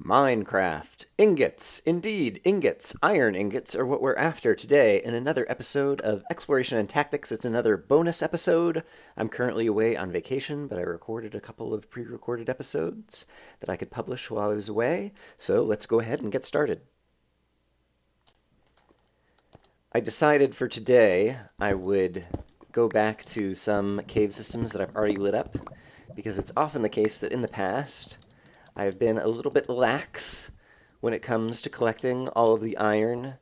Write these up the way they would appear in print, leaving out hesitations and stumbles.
Minecraft. Ingots. Indeed, ingots. Iron ingots are what we're after today in another episode of Exploration and Tactics. It's another bonus episode. I'm currently away on vacation, but I recorded a couple of pre-recorded episodes that I could publish while I was away. So let's go ahead and get started. I decided for today I would go back to some cave systems that I've already lit up, because it's often the case that in the past I've been a little bit lax when it comes to collecting all of the iron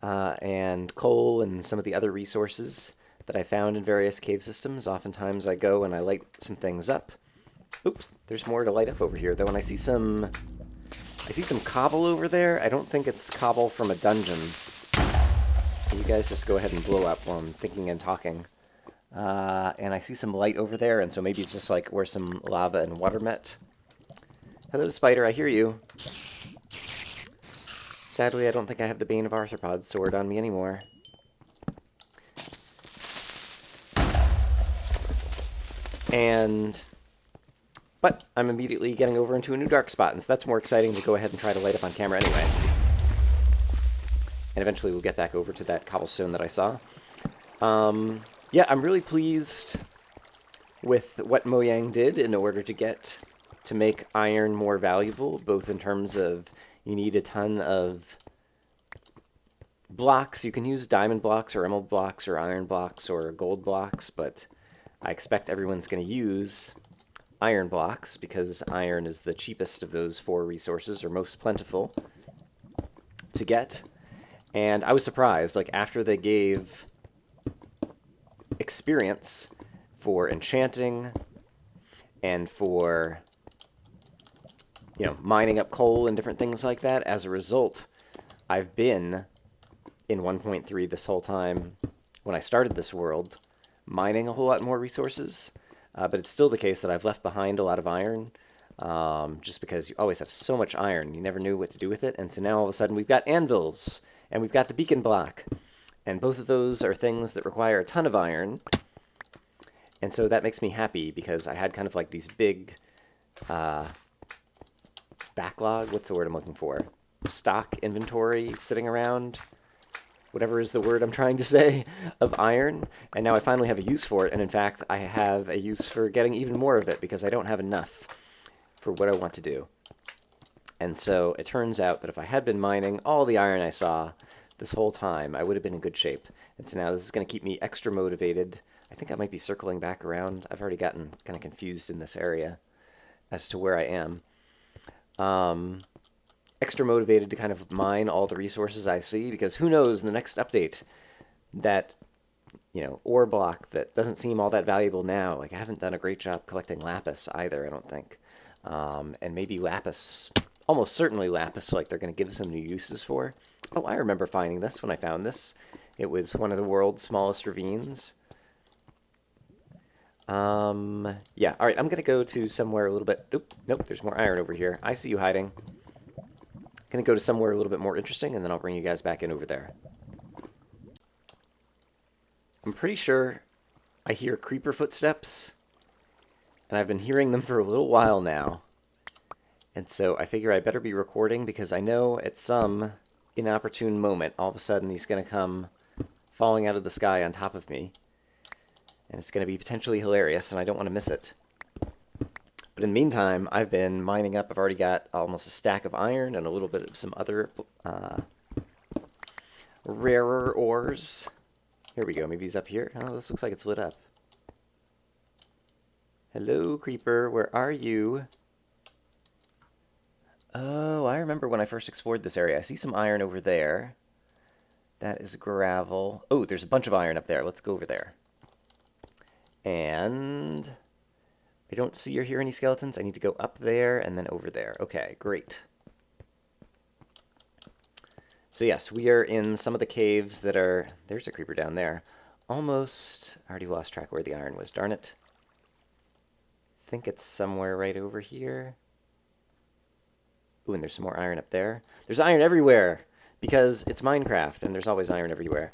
and coal and some of the other resources that I found in various cave systems. Oftentimes I go and I light some things up. Oops, there's more to light up over here though, and I see some cobble over there. I don't think it's cobble from a dungeon. You guys just go ahead and blow up while I'm thinking and talking. And I see some light over there, and so maybe it's just like where some lava and water met. Hello, spider, I hear you. Sadly, I don't think I have the Bane of Arthropods sword on me anymore. But I'm immediately getting over into a new dark spot, and so that's more exciting to go ahead and try to light up on camera anyway. And eventually we'll get back over to that cobblestone that I saw. Yeah, I'm really pleased with what Mojang did in order to make iron more valuable, both in terms of you need a ton of blocks. You can use diamond blocks or emerald blocks or iron blocks or gold blocks, but I expect everyone's going to use iron blocks because iron is the cheapest of those four resources, or most plentiful to get. And I was surprised, like after they gave experience for enchanting and for, you know, mining up coal and different things like that, as a result, I've been in 1.3 this whole time when I started this world, mining a whole lot more resources, but it's still the case that I've left behind a lot of iron, just because you always have so much iron, you never knew what to do with it, and so now all of a sudden we've got anvils, and we've got the beacon block, and both of those are things that require a ton of iron, and so that makes me happy, because I had kind of like these big backlog, what's the word I'm looking for? Stock inventory sitting around, whatever is the word I'm trying to say, of iron, and now I finally have a use for it, and in fact I have a use for getting even more of it, because I don't have enough for what I want to do. And so it turns out that if I had been mining all the iron I saw this whole time, I would have been in good shape. And so now this is going to keep me extra motivated. I think I might be circling back around. I've already gotten kind of confused in this area as to where I am. Extra motivated to kind of mine all the resources I see, because who knows, in the next update, that, you know, ore block that doesn't seem all that valuable now. Like, I haven't done a great job collecting lapis either, I don't think. And maybe lapis, almost certainly lapis, like they're going to give some new uses for. Oh, I remember finding this when I found this. It was one of the world's smallest ravines. Yeah, all right, I'm going to go to somewhere a little bit... Nope, there's more iron over here. I see you hiding. Going to go to somewhere a little bit more interesting, and then I'll bring you guys back in over there. I'm pretty sure I hear creeper footsteps, and I've been hearing them for a little while now. And so I figure I better be recording, because I know at some inopportune moment, all of a sudden he's going to come falling out of the sky on top of me. And it's going to be potentially hilarious, and I don't want to miss it. But in the meantime, I've been mining up. I've already got almost a stack of iron and a little bit of some other rarer ores. Here we go. Maybe he's up here. Oh, this looks like it's lit up. Hello, creeper. Where are you? Oh, I remember when I first explored this area. I see some iron over there. That is gravel. Oh, there's a bunch of iron up there. Let's go over there. And I don't see or hear any skeletons. I need to go up there and then over there. Okay, great. So yes, we are in some of the caves that are... There's a creeper down there. Almost... I already lost track where the iron was. Darn it. I think it's somewhere right over here. Ooh, and there's some more iron up there. There's iron everywhere, because it's Minecraft, and there's always iron everywhere.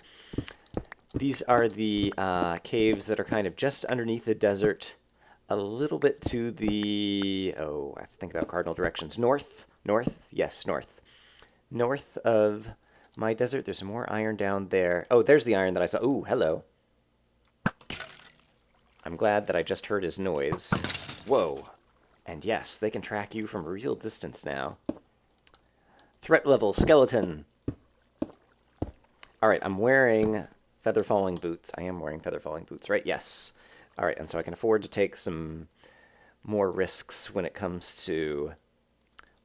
These are the caves that are kind of just underneath the desert a little bit to the... Oh, I have to think about cardinal directions. North? North? Yes, north. North of my desert, there's some more iron down there. Oh, there's the iron that I saw. Ooh, hello. I'm glad that I just heard his noise. Whoa. And yes, they can track you from a real distance now. Threat level, skeleton. All right, I'm wearing feather falling boots. I am wearing feather falling boots, right? Yes. All right, and so I can afford to take some more risks when it comes to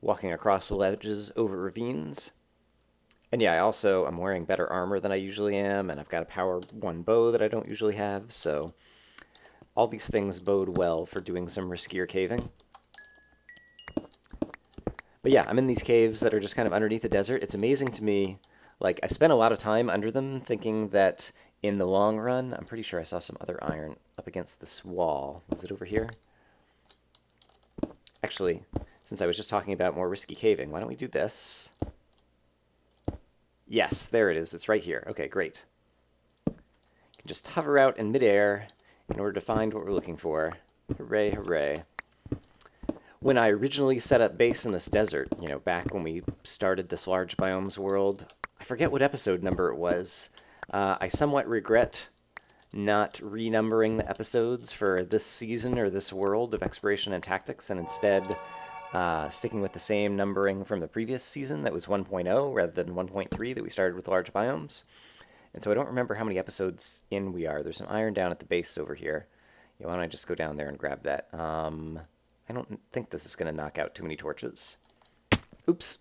walking across the ledges over ravines. And yeah, I'm wearing better armor than I usually am, and I've got a power 1 bow that I don't usually have, so all these things bode well for doing some riskier caving. But yeah, I'm in these caves that are just kind of underneath the desert. It's amazing to me. Like, I spent a lot of time under them thinking that in the long run, I'm pretty sure I saw some other iron up against this wall. Was it over here? Actually, since I was just talking about more risky caving, why don't we do this? Yes, there it is. It's right here. Okay, great. You can just hover out in midair in order to find what we're looking for. Hooray, hooray. When I originally set up base in this desert, back when we started this large biomes world, I forget what episode number it was. I somewhat regret not renumbering the episodes for this season or this world of exploration and tactics, and instead sticking with the same numbering from the previous season that was 1.0 rather than 1.3 that we started with large biomes. And so I don't remember how many episodes in we are. There's some iron down at the base over here. Why don't I just go down there and grab that? I don't think this is going to knock out too many torches. Oops.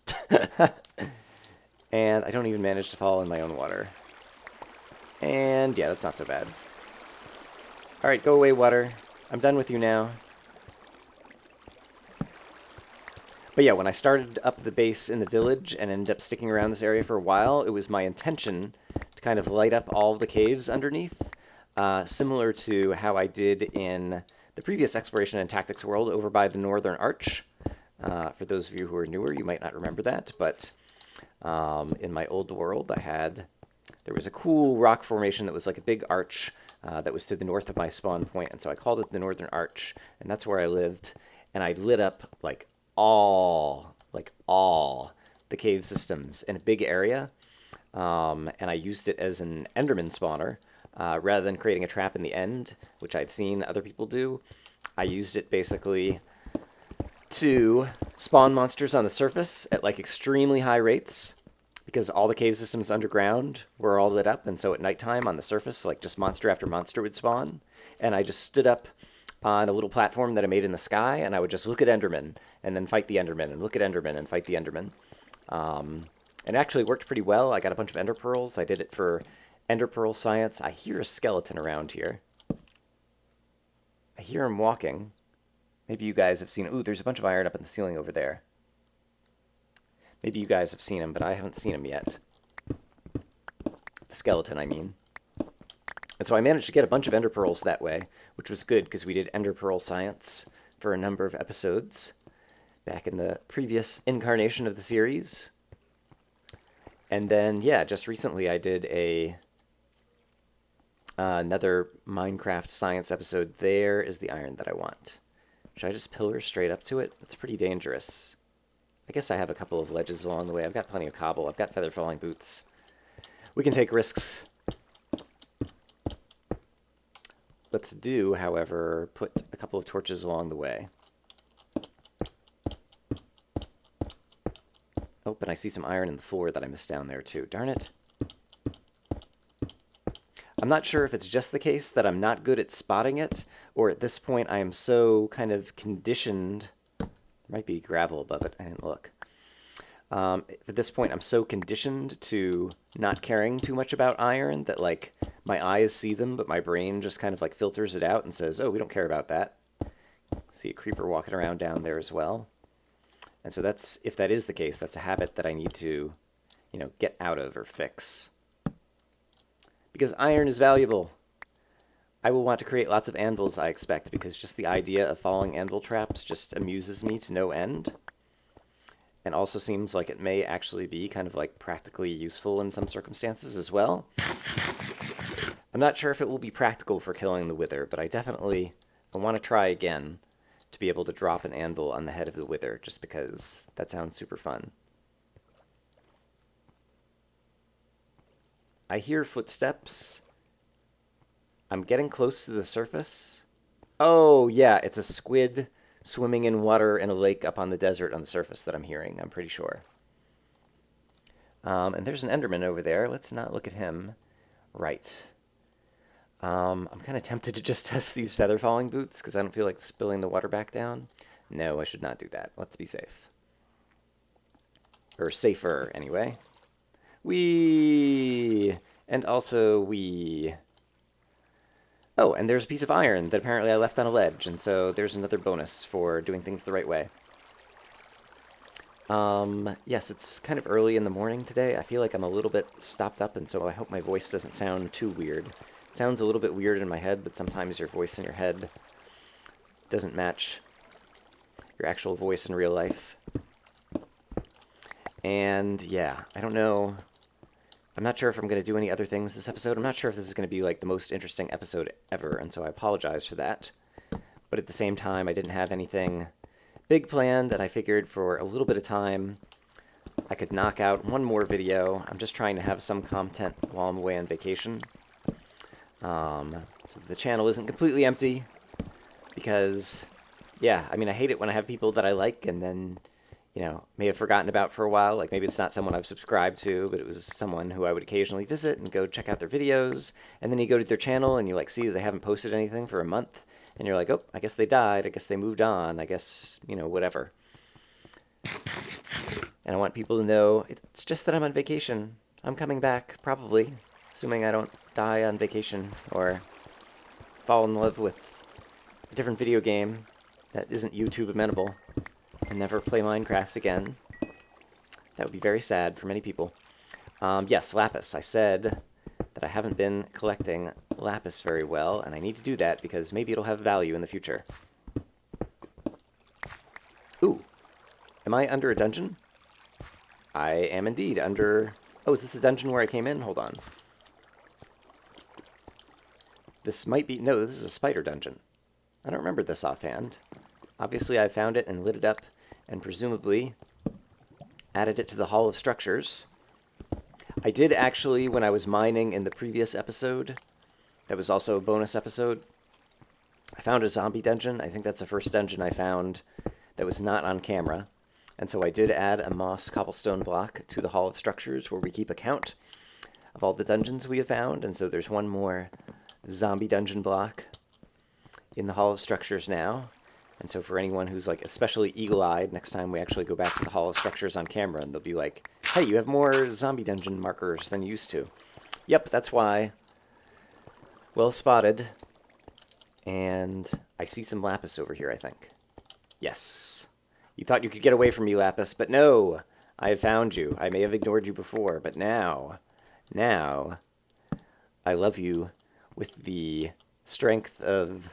And I don't even manage to fall in my own water. And yeah, that's not so bad. Alright, go away, water. I'm done with you now. But yeah, when I started up the base in the village and ended up sticking around this area for a while, it was my intention to kind of light up all of the caves underneath, similar to how I did in the previous exploration and tactics world over by the Northern Arch. For those of you who are newer, you might not remember that, but in my old world, there was a cool rock formation that was like a big arch that was to the north of my spawn point, and so I called it the Northern Arch, and that's where I lived, and I lit up all the cave systems in a big area, and I used it as an Enderman spawner. Rather than creating a trap in the end, which I'd seen other people do, I used it basically to spawn monsters on the surface at extremely high rates, because all the cave systems underground were all lit up, and so at nighttime on the surface, just monster after monster would spawn, and I just stood up on a little platform that I made in the sky, and I would just look at Enderman, and then fight the Enderman, and look at Enderman, and fight the Enderman. And it actually worked pretty well. I got a bunch of Ender Pearls. I did it for Ender Pearl science. I hear a skeleton around here. I hear him walking. Maybe you guys have seen... Ooh, there's a bunch of iron up in the ceiling over there. Maybe you guys have seen him, but I haven't seen him yet. The skeleton, I mean. And so I managed to get a bunch of Ender Pearls that way, which was good because we did Ender Pearl science for a number of episodes back in the previous incarnation of the series. And then, yeah, just recently I did another Minecraft science episode. There is the iron that I want. Should I just pillar straight up to it? It's pretty dangerous. I guess I have a couple of ledges along the way. I've got plenty of cobble. I've got feather falling boots. We can take risks. Let's do, however, put a couple of torches along the way. Oh, and I see some iron in the floor that I missed down there too. Darn it. I'm not sure if it's just the case that I'm not good at spotting it, or at this point I am so kind of conditioned. There might be gravel above it. I didn't look. At this point, I'm so conditioned to not caring too much about iron that, my eyes see them, but my brain just kind of, filters it out and says, oh, we don't care about that. See a creeper walking around down there as well. And so if that is the case, that's a habit that I need to, get out of or fix. Because iron is valuable. I will want to create lots of anvils, I expect, because just the idea of following anvil traps just amuses me to no end. And also seems like it may actually be kind of practically useful in some circumstances as well. I'm not sure if it will be practical for killing the wither, but I definitely I want to try again to be able to drop an anvil on the head of the wither, just because that sounds super fun. I hear footsteps. I'm getting close to the surface. Oh, yeah, it's a squid swimming in water in a lake up on the desert on the surface that I'm hearing, I'm pretty sure. And there's an Enderman over there. Let's not look at him. Right. I'm kind of tempted to just test these feather falling boots because I don't feel like spilling the water back down. No, I should not do that. Let's be safe. Or safer, anyway. Whee! And also, whee. Oh, and there's a piece of iron that apparently I left on a ledge, and so there's another bonus for doing things the right way. Yes, it's kind of early in the morning today. I feel like I'm a little bit stopped up, and so I hope my voice doesn't sound too weird. It sounds a little bit weird in my head, but sometimes your voice in your head doesn't match your actual voice in real life. And yeah, I don't know. I'm not sure if I'm going to do any other things this episode. I'm not sure if this is going to be like the most interesting episode ever, and so I apologize for that. But at the same time, I didn't have anything big planned, and I figured for a little bit of time I could knock out one more video. I'm just trying to have some content while I'm away on vacation. So the channel isn't completely empty, because, yeah, I mean, I hate it when I have people that I like and then, you know, may have forgotten about for a while. Like, maybe it's not someone I've subscribed to, but it was someone who I would occasionally visit and go check out their videos. And then you go to their channel and you, like, see that they haven't posted anything for a month. And you're like, oh, I guess they died. I guess they moved on. I guess, you know, whatever. And I want people to know it's just that I'm on vacation. I'm coming back, probably, assuming I don't die on vacation or fall in love with a different video game that isn't YouTube amenable and never play Minecraft again. That would be very sad for many people. Yes, lapis. I said that I haven't been collecting lapis very well, and I need to do that because maybe it'll have value in the future. Ooh, am I under a dungeon? I am indeed under... Oh, is this a dungeon where I came in? Hold on. This might be... No, this is a spider dungeon. I don't remember this offhand. Obviously, I found it and lit it up, and presumably added it to the Hall of Structures. I did actually, when I was mining in the previous episode, that was also a bonus episode, I found a zombie dungeon. I think that's the first dungeon I found that was not on camera. And so I did add a moss cobblestone block to the Hall of Structures where we keep a count of all the dungeons we have found. And so there's one more zombie dungeon block in the Hall of Structures now. And so for anyone who's like especially eagle-eyed, next time we actually go back to the Hall of Structures on camera, and they'll be like, hey, you have more zombie dungeon markers than you used to. Yep, that's why. Well spotted. And I see some lapis over here, I think. Yes. You thought you could get away from me, lapis, but no. I have found you. I may have ignored you before, but now, I love you with the strength of...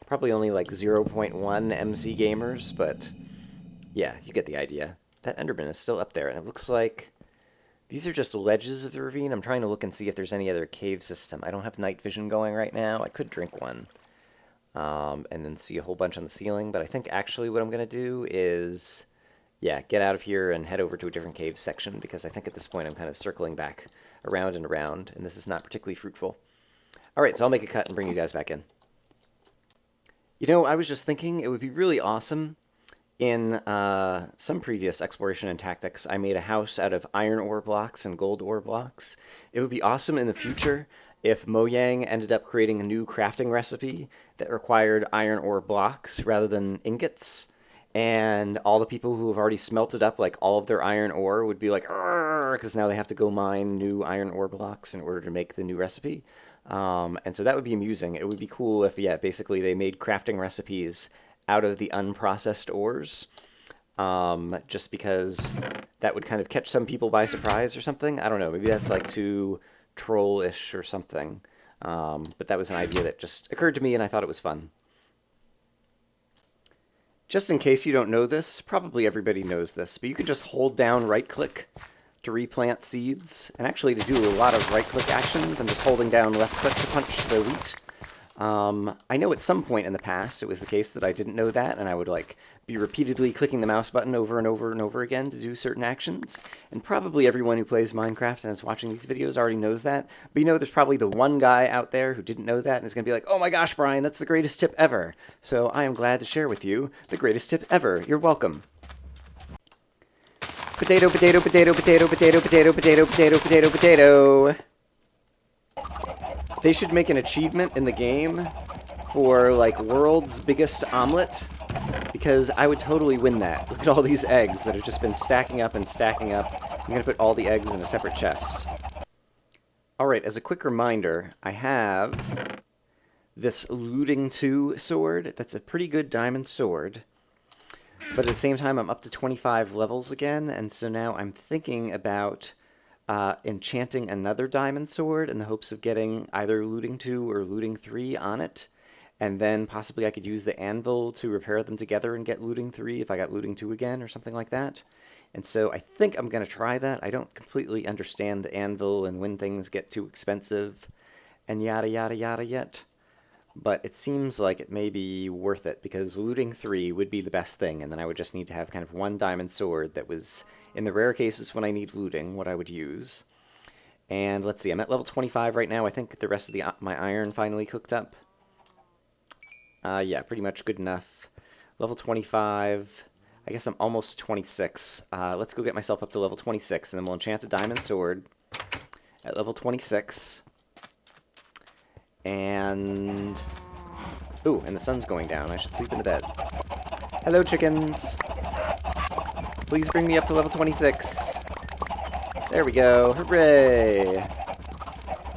probably only like 0.1 MC gamers, but yeah, you get the idea. That Enderman is still up there, and it looks like these are just ledges of the ravine. I'm trying to look and see if there's any other cave system. I don't have night vision going right now. I could drink one and then see a whole bunch on the ceiling, but I think actually what I'm going to do is, yeah, get out of here and head over to a different cave section, because I think at this point I'm kind of circling back around and around, and this is not particularly fruitful. All right, so I'll make a cut and bring you guys back in. You know, I was just thinking it would be really awesome. In some previous exploration and tactics, I made a house out of iron ore blocks and gold ore blocks. It would be awesome in the future if Mojang ended up creating a new crafting recipe that required iron ore blocks rather than ingots. And all the people who have already smelted up like all of their iron ore would be like, because now they have to go mine new iron ore blocks in order to make the new recipe. And so that would be amusing. It would be cool if, yeah, basically they made crafting recipes out of the unprocessed ores, just because that would kind of catch some people by surprise or something. I don't know, maybe that's like too troll-ish or something. But that was an idea that just occurred to me and I thought it was fun. Just in case you don't know this, probably everybody knows this, but you can just hold down right-click to replant seeds, and actually to do a lot of right-click actions. I'm just holding down left-click to punch the wheat. I know at some point in the past it was the case that I didn't know that, and I would like be repeatedly clicking the mouse button over and over and over again to do certain actions. And probably everyone who plays Minecraft and is watching these videos already knows that. But you know, there's probably the one guy out there who didn't know that and is going to be like, "Oh my gosh, Brian, that's the greatest tip ever." So I am glad to share with you the greatest tip ever. You're welcome. Potato, potato, potato, potato, potato, potato, potato, potato, potato, potato. They should make an achievement in the game for, like, world's biggest omelet, because I would totally win that. Look at all these eggs that have just been stacking up and stacking up. I'm going to put all the eggs in a separate chest. Alright, as a quick reminder, I have this Looting 2 sword. That's a pretty good diamond sword. But at the same time, I'm up to 25 levels again, and so now I'm thinking about enchanting another diamond sword in the hopes of getting either Looting 2 or Looting 3 on it. And then possibly I could use the anvil to repair them together and get Looting 3 if I got Looting 2 again or something like that. And so I think I'm going to try that. I don't completely understand the anvil and when things get too expensive and yada yada yada yet. But it seems like it may be worth it, because Looting 3 would be the best thing, and then I would just need to have kind of one diamond sword that was, in the rare cases when I need looting, what I would use. And let's see, I'm at level 25 right now. I think the rest of my iron finally cooked up. Yeah, pretty much good enough. Level 25. I guess I'm almost 26. Let's go get myself up to level 26, and then we'll enchant a diamond sword at level 26. And... ooh, and the sun's going down. I should sleep in the bed. Hello, chickens. Please bring me up to level 26. There we go. Hooray!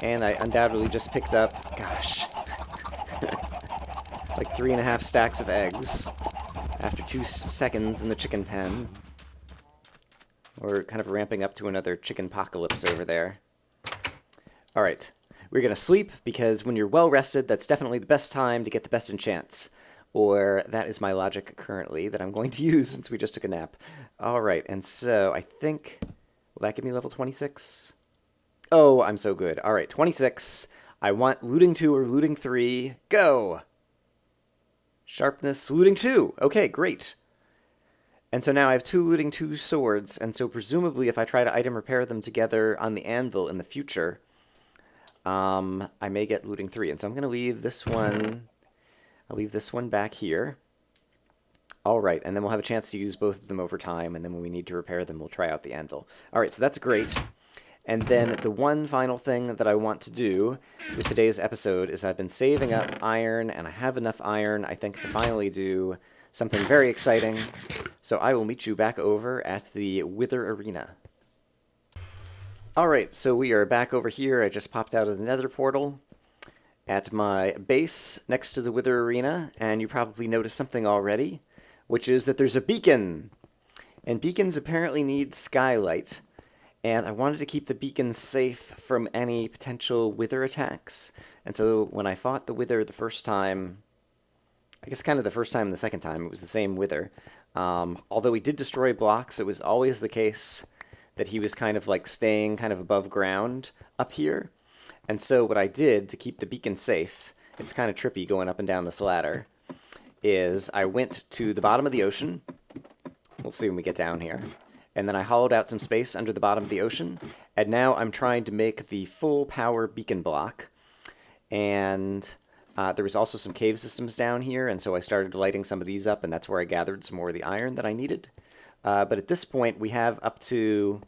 And I undoubtedly just picked up, gosh, like 3.5 stacks of eggs after 2 seconds in the chicken pen. We're kind of ramping up to another chicken apocalypse over there. Alright. We're going to sleep, because when you're well rested, that's definitely the best time to get the best enchants. Or that is my logic currently that I'm going to use since we just took a nap. Alright, and so I think... will that give me level 26? Oh, I'm so good. Alright, 26. I want Looting 2 or Looting 3. Go! Sharpness, Looting 2. Okay, great. And so now I have 2 Looting 2 swords, and so presumably if I try to item repair them together on the anvil in the future... I may get Looting 3, and so I'm going to leave this one, I'll leave this one back here. Alright, and then we'll have a chance to use both of them over time, and then when we need to repair them, we'll try out the anvil. Alright, so that's great. And then the one final thing that I want to do with today's episode is I've been saving up iron, and I have enough iron, I think, to finally do something very exciting. So I will meet you back over at the Wither Arena. Alright, so we are back over here. I just popped out of the nether portal at my base next to the Wither Arena, and you probably noticed something already, which is that there's a beacon. And beacons apparently need skylight, and I wanted to keep the beacon safe from any potential wither attacks. And so when I fought the wither the first time, I guess kind of the first time and the second time, it was the same wither. Although he did destroy blocks, it was always the case that he was kind of like staying kind of above ground up here. And so what I did to keep the beacon safe, it's kind of trippy going up and down this ladder, is I went to the bottom of the ocean. We'll see when we get down here. And then I hollowed out some space under the bottom of the ocean, and now I'm trying to make the full power beacon block. And there was also some cave systems down here, and so I started lighting some of these up, and that's where I gathered some more of the iron that I needed. But at this point, we have up to...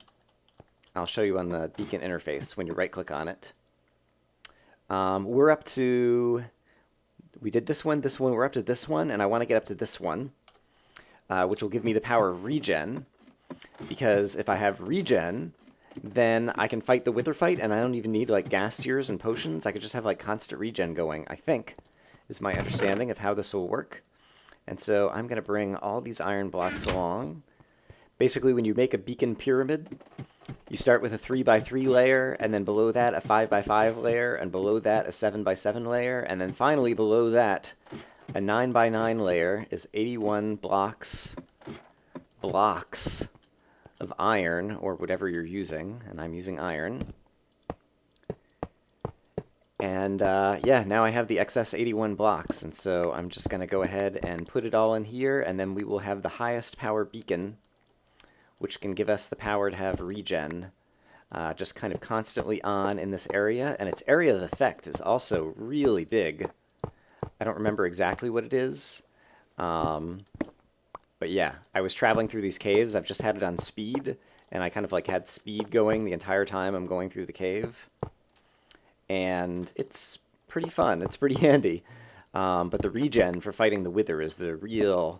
I'll show you on the beacon interface when you right-click on it. We're up to... we did this one, we're up to this one, and I want to get up to this one, which will give me the power of regen, because if I have regen, then I can fight the wither fight, and I don't even need, like, gas tears and potions. I could just have, like, constant regen going, I think, is my understanding of how this will work. And so I'm going to bring all these iron blocks along. Basically, when you make a beacon pyramid, you start with a 3x3 layer, and then below that a 5x5 layer, and below that a 7x7 layer, and then finally below that a 9x9 layer is 81 blocks of iron, or whatever you're using, and I'm using iron. And yeah, now I have the excess 81 blocks, and so I'm just going to go ahead and put it all in here, and then we will have the highest power beacon, which can give us the power to have regen, just kind of constantly on in this area. And its area of effect is also really big. I don't remember exactly what it is, but yeah, I was traveling through these caves. I've just had it on speed, and I kind of like had speed going the entire time I'm going through the cave. And it's pretty fun. It's pretty handy. But the regen for fighting the Wither is the real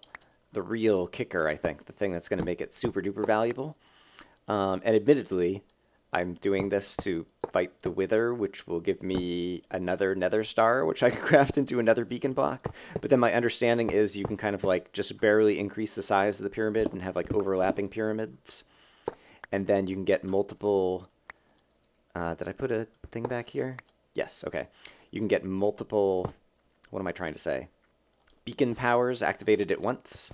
kicker, I think. The thing that's going to make it super duper valuable. And admittedly, I'm doing this to fight the Wither, which will give me another Nether Star, which I can craft into another beacon block. But then my understanding is you can kind of like just barely increase the size of the pyramid and have like overlapping pyramids. And then you can get multiple... did I put a thing back here? Yes, okay. You can get multiple... What am I trying to say? Beacon powers activated at once.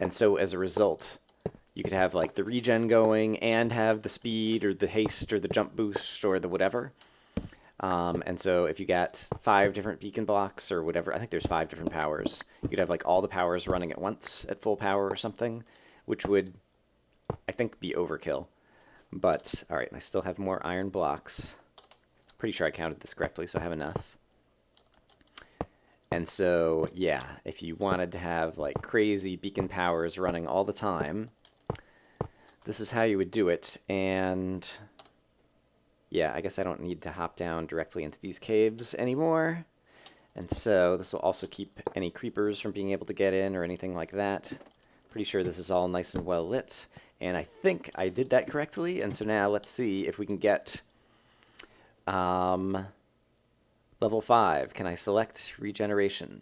And so as a result, you could have like the regen going and have the speed or the haste or the jump boost or the whatever. And so if you got 5 different beacon blocks or whatever, I think there's 5 different powers. You could have like all the powers running at once at full power or something, which would, I think, be overkill. But, all right, I still have more iron blocks. Pretty sure I counted this correctly, so I have enough. And so, yeah, if you wanted to have like crazy beacon powers running all the time, this is how you would do it. And yeah, I guess I don't need to hop down directly into these caves anymore. And so this will also keep any creepers from being able to get in or anything like that. Pretty sure this is all nice and well lit. And I think I did that correctly. And so now let's see if we can get level 5. Can I select regeneration?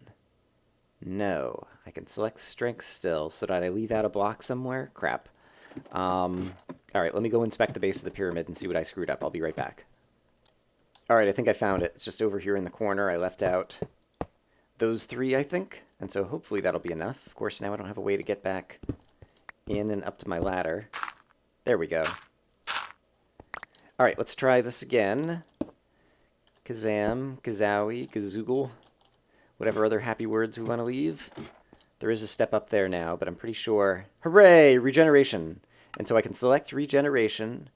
No. I can select strength still. So did I leave out a block somewhere? Crap. All right, let me go inspect the base of the pyramid and see what I screwed up. I'll be right back. All right, I think I found it. It's just over here in the corner. I left out those 3, I think. And so hopefully that'll be enough. Of course, now I don't have a way to get back in and up to my ladder. There we go. All right, let's try this again. Kazam, Kazowie, Kazoogle, whatever other happy words we want to leave. There is a step up there now, but I'm pretty sure... Hooray! Regeneration! And so I can select regeneration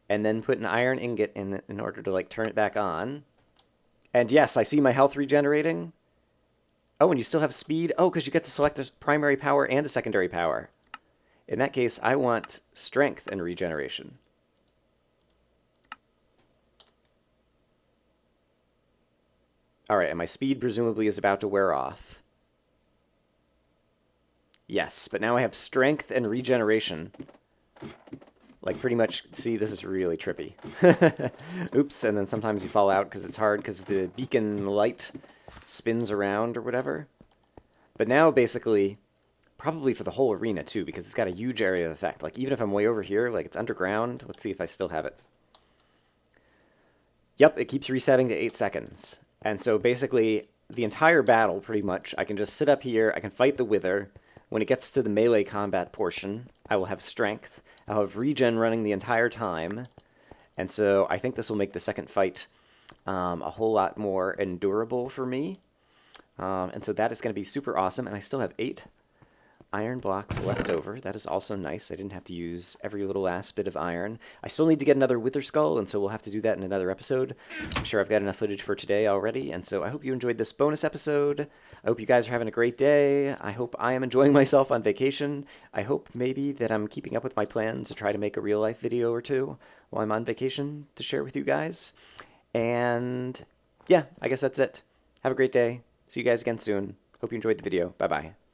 and then put an iron ingot in order to like turn it back on. And yes, I see my health regenerating. Oh, and you still have speed? Oh, because you get to select a primary power and a secondary power. In that case, I want strength and regeneration. All right, and my speed presumably is about to wear off. Yes, but now I have strength and regeneration. Like pretty much, see, this is really trippy. Oops, and then sometimes you fall out because it's hard because the beacon light spins around or whatever. But now basically, probably for the whole arena too, because it's got a huge area of effect. Like even if I'm way over here, like it's underground, let's see if I still have it. Yep, it keeps resetting to 8 seconds. And so basically, the entire battle pretty much, I can just sit up here, I can fight the Wither. When it gets to the melee combat portion, I will have strength. I'll have regen running the entire time. And so I think this will make the second fight a whole lot more endurable for me. And so that is going to be super awesome. And I still have 8 iron blocks left over. That is also nice. I didn't have to use every little last bit of iron. I still need to get another Wither Skull, and so we'll have to do that in another episode. I'm sure I've got enough footage for today already, and so I hope you enjoyed this bonus episode. I hope you guys are having a great day. I hope I am enjoying myself on vacation. I hope maybe that I'm keeping up with my plans to try to make a real-life video or 2 while I'm on vacation to share with you guys. And yeah, I guess that's it. Have a great day. See you guys again soon. Hope you enjoyed the video. Bye-bye.